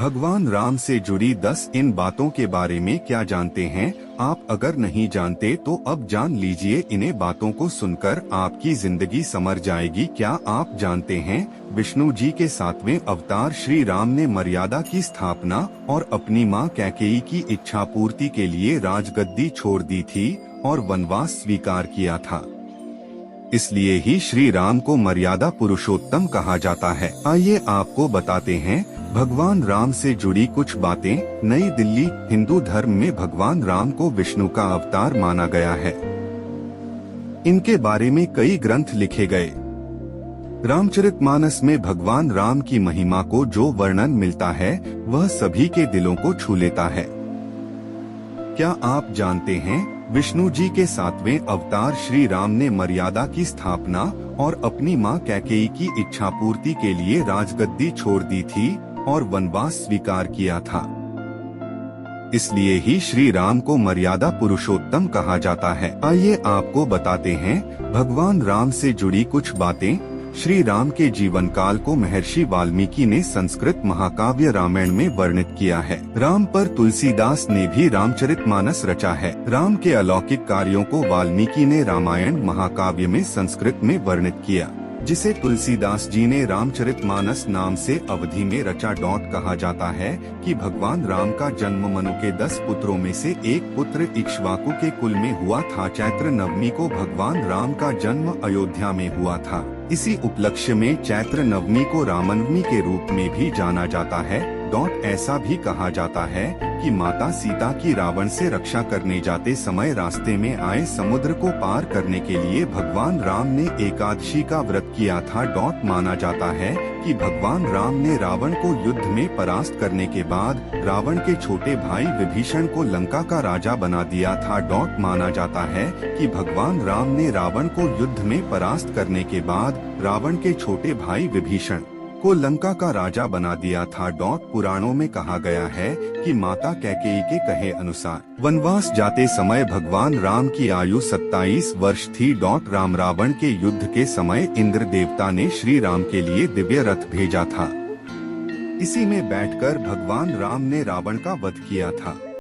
भगवान राम से जुड़ी 10 इन बातों के बारे में क्या जानते हैं आप? अगर नहीं जानते तो अब जान लीजिए। इन्हें बातों को सुनकर आपकी जिंदगी संवर जाएगी। क्या आप जानते हैं विष्णु जी के 7वें अवतार श्री राम ने मर्यादा की स्थापना और अपनी मां कैकेयी की इच्छा पूर्ति के लिए राजगद्दी छोड़ दी थी और वनवास स्वीकार किया था। इसलिए ही श्री राम को मर्यादा पुरुषोत्तम कहा जाता है। आइए आपको बताते हैं भगवान राम से जुड़ी कुछ बातें। नई दिल्ली, हिंदू धर्म में भगवान राम को विष्णु का अवतार माना गया है। इनके बारे में कई ग्रंथ लिखे गए। रामचरितमानस में भगवान राम की महिमा को जो वर्णन मिलता है वह सभी के दिलों को छू लेता है। क्या आप जानते हैं विष्णु जी के 7वें अवतार श्री राम ने मर्यादा की स्थापना और अपनी मां कैकेयी की इच्छा पूर्ति के लिए राजगद्दी छोड़ दी थी और वनवास स्वीकार किया था। इसलिए ही श्री राम को मर्यादा पुरुषोत्तम कहा जाता है। आइए आपको बताते हैं भगवान राम से जुड़ी कुछ बातें। श्री राम के जीवन काल को महर्षि वाल्मीकि ने संस्कृत महाकाव्य रामायण में वर्णित किया है। राम पर तुलसीदास ने भी रामचरितमानस रचा है। राम के अलौकिक कार्यों को वाल्मीकि ने रामायण महाकाव्य में संस्कृत में वर्णित किया, जिसे तुलसीदास जी ने रामचरितमानस नाम से अवधि में रचा। कहा जाता है कि भगवान राम का जन्म मनु के 10 पुत्रों में से एक पुत्र इक्ष्वाकु के कुल में हुआ था। चैत्र नवमी को भगवान राम का जन्म अयोध्या में हुआ था। इसी उपलक्ष्य में चैत्र नवमी को रामनवमी के रूप में भी जाना जाता है। ऐसा भी कहा जाता है कि माता सीता की रावण से रक्षा करने जाते समय रास्ते में आए समुद्र को पार करने के लिए भगवान राम ने एकादशी का व्रत किया था। माना जाता है कि भगवान राम ने रावण को युद्ध में परास्त करने के बाद रावण के छोटे भाई विभीषण को लंका का राजा बना दिया था। माना जाता है कि भगवान राम ने रावण को युद्ध में परास्त करने के बाद रावण के छोटे भाई विभीषण को लंका का राजा बना दिया था। पुराणों में कहा गया है कि माता कैकेयी के कहे अनुसार वनवास जाते समय भगवान राम की आयु 27 वर्ष थी। राम रावण के युद्ध के समय इंद्र देवता ने श्री राम के लिए दिव्य रथ भेजा था। इसी में बैठकर भगवान राम ने रावण का वध किया था।